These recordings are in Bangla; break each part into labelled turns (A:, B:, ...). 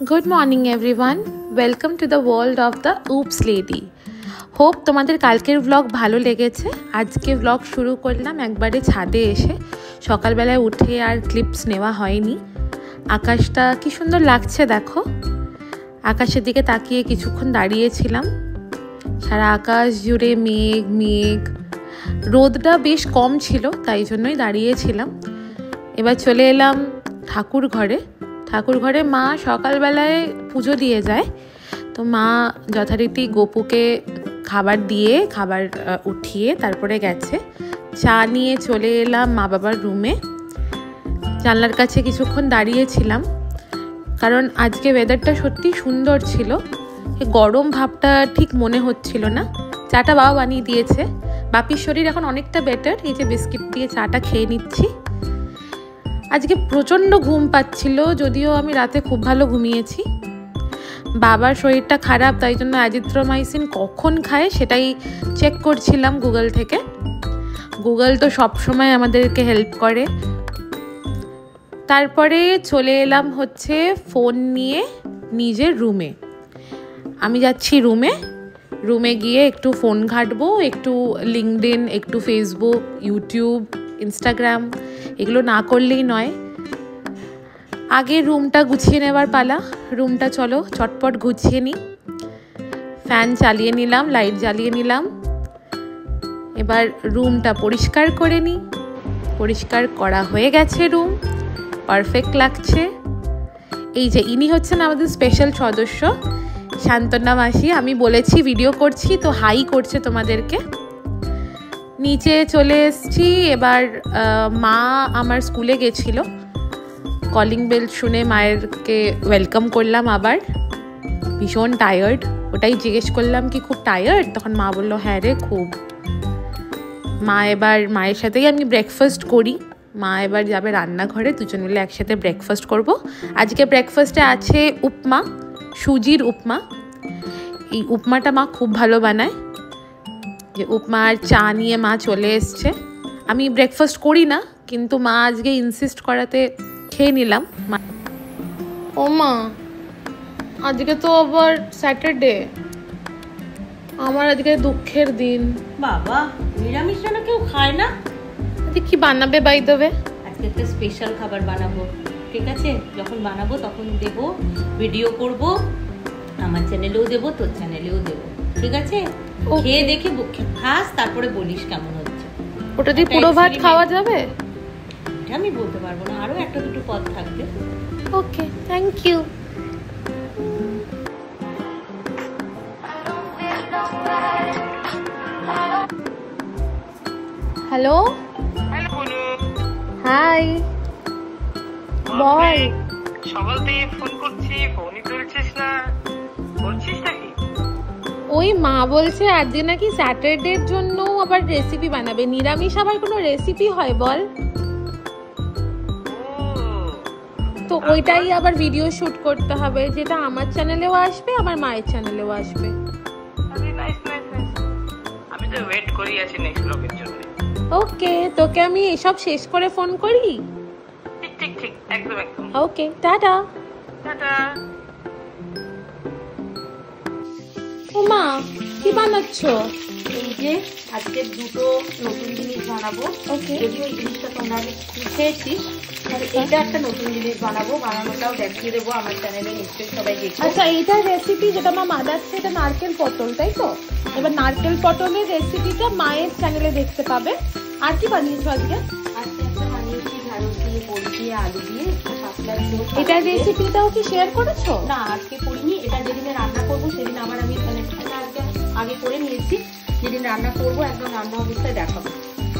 A: Good morning everyone. Welcome to the world of the Oops Lady. Hope তোমাদের কালকের ব্লগ ভালো লেগেছে। আজকে ব্লগ শুরু করলাম একবারে ছাদে এসে। সকালবেলায় উঠে আর ক্লিপস নেওয়া হয়নি। আকাশটা কি সুন্দর লাগছে দেখো। আকাশের দিকে তাকিয়ে কিছুক্ষণ দাঁড়িয়েছিলাম। সারা আকাশ জুড়ে মেঘ মেঘ। রোদটা বেশ কম ছিল, তাই জন্যই দাঁড়িয়েছিলাম। এবার চলে এলাম ঠাকুর ঘরে মা সকালবেলায় পুজো দিয়ে যায়, তো মা যথারীতি গোপুকে খাবার উঠিয়ে তারপরে গেছে। চা নিয়ে চলে এলাম মা বাবার রুমে। জানলার কাছে কিছুক্ষণ দাঁড়িয়েছিলাম, কারণ আজকে ওয়েদারটা সত্যি সুন্দর ছিল। গরম ভাবটা ঠিক মনে হচ্ছিল না। চাটা বাবা বানিয়ে দিয়েছে। বাপির শরীর এখন অনেকটা বেটার। এই যে বিস্কিট দিয়ে চাটা খেয়ে নিচ্ছি। আজকে প্রচণ্ড ঘুম পাচ্ছিল, যদিও আমি রাতে খুব ভালো ঘুমিয়েছি। বাবার শরীরটা খারাপ, তাই জন্য অ্যাজিথ্রোমাইসিন কখন খায় সেটাই চেক করছিলাম গুগল থেকে। গুগল তো সবসময় আমাদেরকে হেল্প করে। তারপরে চলে এলাম হচ্ছে ফোন নিয়ে নিজের রুমে। আমি যাচ্ছি রুমে গিয়ে একটু ফোন ঘাঁটবো, একটু লিঙ্কডইন, একটু ফেসবুক, ইউটিউব, ইনস্টাগ্রাম, এগুলো না করলেই নয়। আগে রুমটা গুছিয়ে নেবার পালা। রুমটা চলো চটপট গুছিয়ে নিই। ফ্যান চালিয়ে নিলাম, লাইট জ্বালিয়ে নিলাম। এবার রুমটা পরিষ্কার করে নিই। পরিষ্কার করা হয়ে গেছে, রুম পারফেক্ট লাগছে। এই যে ইনি হচ্ছেন আমাদের স্পেশাল সদস্য শান্তনা মাসি। আমি বলেছি ভিডিও করছি, তো হাই করছে তোমাদেরকে। নিচে চলে এসেছি। এবার মা আমার স্কুলে গেছিল। কলিং বেল শুনে মায়েরকে ওয়েলকাম করলাম আবার। ভীষণ টায়ার্ড, ওটাই জিজ্ঞেস করলাম কি খুব টায়ার্ড? তখন মা বললো হ্যাঁ রে খুব। মায়ের সাথেই আমি ব্রেকফাস্ট করি। মা এবার যাবে রান্নাঘরে, দুজন মিলে একসাথে ব্রেকফাস্ট করব। আজকে ব্রেকফাস্টে আছে উপমা, সুজির উপমা। এই উপমাটা মা খুব ভালো বানায়। যে উপমা আর চা নিয়ে মা চলে এসছে। আমি ব্রেকফাস্ট করি না, কিন্তু মা আজকে ইনসিস্ট করাতে খেয়ে নিলাম। ও মা, আজকে তো আবার স্যাটারডে, আমার আজকে দুঃখের দিন।
B: বাবা, নিরামিষ রান্না কেউ খায় না?
A: আজকে কি বানাবে বাই দেবে?
B: আজকে একটা স্পেশাল খাবার বানাবো, ঠিক আছে? যখন বানাবো তখন দেবো, ভিডিও করব, আমার চ্যানেলেও দেবো, তোর চ্যানেলেও দেবো, ঠিক আছে? খেয়ে দেখে খাস, তারপরে বলিস কেমন হচ্ছে।
A: ওটা দিয়ে পুরো ভাত খাওয়া যাবে?
B: এটা আমি বলতে পারবো না, আরো একটা দুটো পদ থাকবে।
A: ওকে, থ্যাংক ইউ। হ্যালো হাই বল।
C: সকাল থেকে ফোন করছি, ফোনই তুলছিস না, করছিস নাকি?
A: ওই মা বলছে আজকে নাকি স্যাটারডের জন্য আবার রেসিপি বানাবে। নিরামিষ আবার কোনো রেসিপি হয় বল? তো ওইটাই আবার ভিডিও শুট করতে হবে, যেটা আমার চ্যানেলেও আসবে, আমার মায়ের চ্যানেলেও আসবে।
C: আমি তো ওয়েট করি আছি নেক্সট ব্লগের জন্য।
A: ওকে, তোকে আমি এসব শেষ করে ফোন করি।
C: ঠিক একদম।
A: ওকে, টাটা। ও মা, কি বানাচ্ছো?
B: এই যে আজকে দুটো নতুন জিনিস বানাবো।
A: ওকে,
B: যদিও এই জিনিসটা তোমরা আগে শিখেছিস, এটা একটা নতুন জিনিস বানাবো। বানানোটাও দেখিয়ে দেবো আমার চ্যানেলে, নিশ্চয়ই সবাই দেখবে।
A: আচ্ছা, এইটার রেসিপি যেটা মা বানাচ্ছে, এটা নারকেল পটল, তাই তো? এবার নারকেল পটলের রেসিপিটা মায়ের চ্যানেলে দেখতে পাবে। আর কি বানিয়েছো আজকে?
B: আজকে একটা বানিয়েছি ঢ্যাঁড়স দিয়ে, বড়ি দিয়ে, আলু দিয়ে, পাতলা ঝোল।
A: এটার রেসিপিটাও কি শেয়ার করেছো?
B: না, আজকে করিনি। এটা যেদিনে রান্না করবো সেদিন আবার আমি আগে করে নিয়েছি। যেদিন রান্না করবো একদম রান্না অবস্থায় দেখাবো।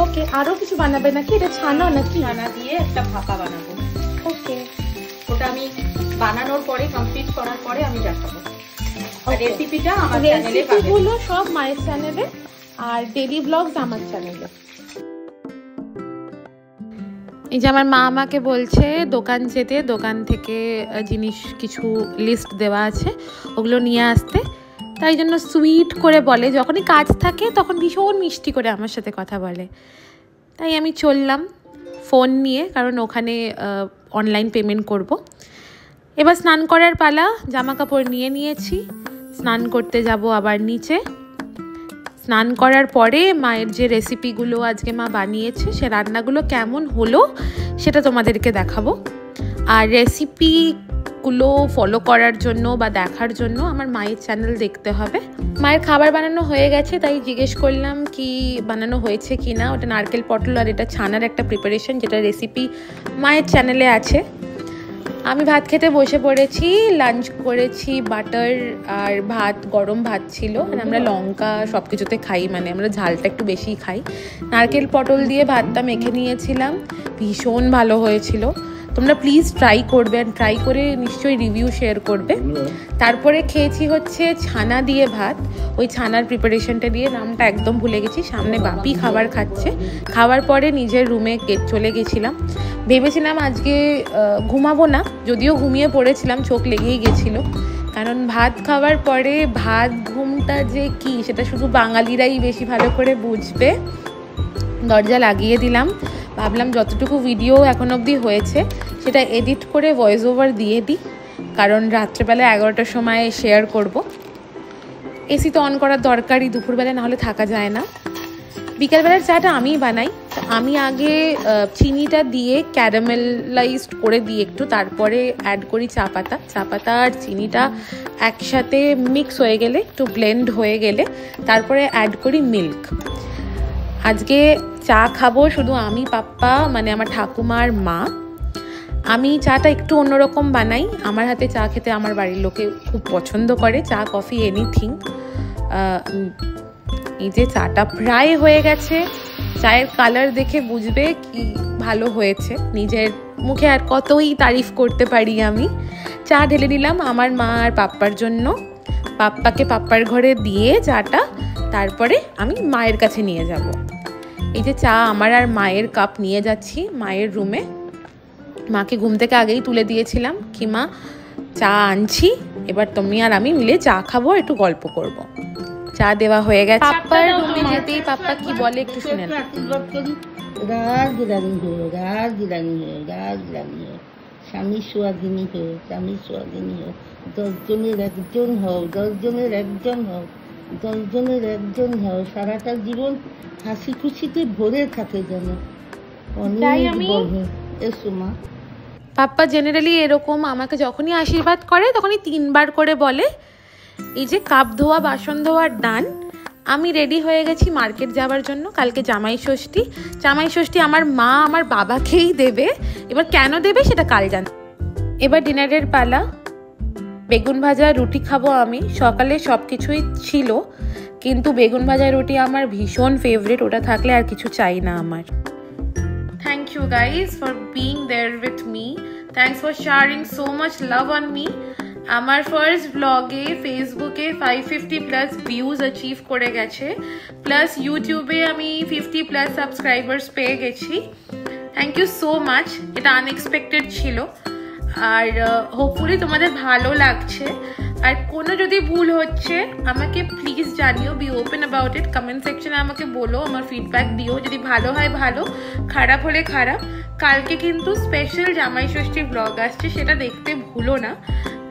A: ওকে, আরো কিছু বানাবে নাকি? এটা ছানা নাকি?
B: ছানা দিয়ে একটা ভাপা বানাবো।
A: ওকে,
B: ওটা আমি বানানোর পরে, কমপ্লিট করার পরে আমি দেখাবো। রেসিপিটা আমার চ্যানেলে পাবে।
A: রেসিপিগুলো সব মায়ের চ্যানেলে, আর ডেইলি ব্লগস আমার চ্যানেলে। এই যে আমার মা আমাকে বলছে দোকান যেতে, দোকান থেকে জিনিস কিছু লিস্ট দেওয়া আছে, ওগুলো নিয়ে আসতে। তাই জন্য সুইট করে বলে, যখনই কাজ থাকে তখন ভীষণ মিষ্টি করে আমার সাথে কথা বলে। তাই আমি চললাম ফোন নিয়ে, কারণ ওখানে অনলাইন পেমেন্ট করব। এবার স্নান করার পালা। জামা কাপড় নিয়ে নিয়েছি, স্নান করতে যাব আবার নিচে। স্নান করার পরে মায়ের যে রেসিপিগুলো আজকে মা বানিয়েছে সে রান্নাগুলো কেমন হলো সেটা তোমাদেরকে দেখাবো। আর রেসিপিগুলো ফলো করার জন্য বা দেখার জন্য আমার মায়ের চ্যানেল দেখতে হবে। মায়ের খাবার বানানো হয়ে গেছে, তাই জিজ্ঞেস করলাম কি বানানো হয়েছে কি না। ওটা নারকেল পটল আর এটা ছানার একটা প্রিপারেশন, যেটা রেসিপি মায়ের চ্যানেলে আছে। আমি ভাত খেতে বসে পড়েছি। লাঞ্চ করেছি বাটার আর ভাত, গরম ভাত ছিল। আর আমরা লঙ্কা সব কিছুতে খাই, মানে আমরা ঝালটা একটু বেশি খাই। নারকেল পটল দিয়ে ভাতটা মেখে নিয়েছিলাম, ভীষণ ভালো হয়েছিল। তোমরা প্লিজ ট্রাই করবে, আর ট্রাই করে নিশ্চয়ই রিভিউ শেয়ার করবে। তারপরে খেয়েছি হচ্ছে ছানা দিয়ে ভাত। ওই ছানার প্রিপারেশনটা দিয়ে, নামটা একদম ভুলে গেছি। সামনে বাপি খাবার খাচ্ছে। খাওয়ার পরে নিজের রুমে চলে গেছিলাম। ভেবেছিলাম আজকে ঘুমাবো না, যদিও ঘুমিয়ে পড়েছিলাম, চোখ লেগেই গেছিলো। কারণ ভাত খাওয়ার পরে ভাত ঘুমটা যে কি সেটা শুধু বাঙালিরাই বেশি ভালো করে বুঝবে। দরজা লাগিয়ে দিলাম, ভাবলাম যতটুকু ভিডিও এখন অবধি হয়েছে সেটা এডিট করে ভয়েস ওভার দিয়ে দিই, কারণ রাত্রেবেলা 11টার সময় শেয়ার করব। এসি তো অন করার দরকারই, দুপুরবেলা নাহলে থাকা যায় না। বিকেলবেলার চাটা আমিই বানাই। আমি আগে চিনিটা দিয়ে ক্যারামেলাইজড করে দিই একটু, তারপরে অ্যাড করি চা পাতা আর চিনিটা একসাথে মিক্স হয়ে গেলে, একটু ব্লেন্ড হয়ে গেলে তারপরে অ্যাড করি মিল্ক। আজকে চা খাবো শুধু আমি, পাপ্পা মানে আমার ঠাকুমা আর মা। আমি চাটা একটু অন্যরকম বানাই, আমার হাতে চা খেতে আমার বাড়ির লোকে খুব পছন্দ করে, চা কফি এনিথিং। এই যে চাটা প্রায় হয়ে গেছে, চায়ের কালার দেখে বুঝবে কি ভালো হয়েছে। নিজের মুখে আর কতই তারিফ করতে পারি আমি। চা ঢেলে নিলাম আমার মা আর পাপ্পার জন্য। পাপ্পাকে পাপ্পার ঘরে দিয়ে চাটা তারপরে আমি মায়ের কাছে নিয়ে যাব। এই যে চা আমার আর মায়ের কাপ নিয়ে যাচ্ছি মায়ের রুমে। মাকে ঘুম থেকে আগেই তুলে দিয়েছিলাম কি মা চা আনছি, এবার তুমি আর আমি মিলে চা খাবো, একটু গল্প করব। চা দেওয়া হয়ে গেছে। পাপ্পার রুমে যেতেই পাপ্পা কি বলে একটু শুনেন।
D: রাজ রানী হো, রাজ রানী হো, রাজ রানী হো, স্বামী সোহাগিনী হো, স্বামী সোহাগিনী হো, 10 জনের একজন হও, 10 জনের একজন হও, 10 জনের একজন হও, সারাটা জীবন হাসি খুশিতে ভরে থাকে যেন। অনেক বড় এসো মা।
A: পাপ্পা জেনারেলি এরকম আমাকে যখনই আশীর্বাদ করে তখনই 3 বার করে বলে। এই যে কাপ ধোয়া, বাসন ধোয়ার ডান। আমি রেডি হয়ে গেছি মার্কেট যাওয়ার জন্য। কালকে জামাই ষষ্ঠী আমার মা আমার বাবাকেই দেবে। এবার কেন দেবে সেটা কাল জান। এবার ডিনারের পালা। বেগুন ভাজা রুটি খাবো আমি। সকালে সব কিছুই ছিল, কিন্তু বেগুন ভাজা রুটি আমার ভীষণ ফেভারিট, ওটা থাকলে আর কিছু চাই না আমার। Thank you guys for being there with me. Thanks for sharing so much love on me. আমার ফার্স্ট ব্লগে ফেসবুকে 550+ ভিউজ অ্যাচিভ করে গেছে, প্লাস ইউটিউবে আমি 50+ সাবস্ক্রাইবার্স পেয়ে গেছি। থ্যাংক ইউ সো মাচ, এটা আনএক্সপেক্টেড ছিল। আর হোপফুলি তোমাদের ভালো লাগছে। আর কোনো যদি ভুল হচ্ছে আমাকে প্লিজ জানিও, be open about it. Comment সেকশনে আমাকে বলো, আমার ফিডব্যাক দিও। যদি ভালো হয় ভালো, খারাপ হলে খারাপ। কালকে কিন্তু স্পেশাল জামাই ষষ্ঠীর ব্লগ আসছে, সেটা দেখতে ভুলো না।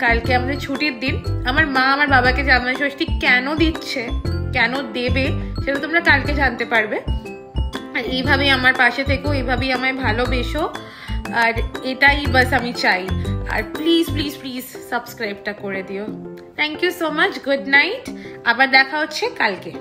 A: কালকে আমাদের ছুটির দিন। আমার মা আমার বাবাকে জামাই ষষ্ঠী কেন দিচ্ছে, কেন দেবে, সেটা তোমরা কালকে জানতে পারবে। আর এইভাবেই আমার পাশে থেকো, এইভাবেই আমায় ভালোবেসো। আর এটাই বাস আমি চাই। আর প্লিজ প্লিজ প্লিজ সাবস্ক্রাইবটা করে দিও। Thank you so much, good night. আবার দেখা হচ্ছে কালকে।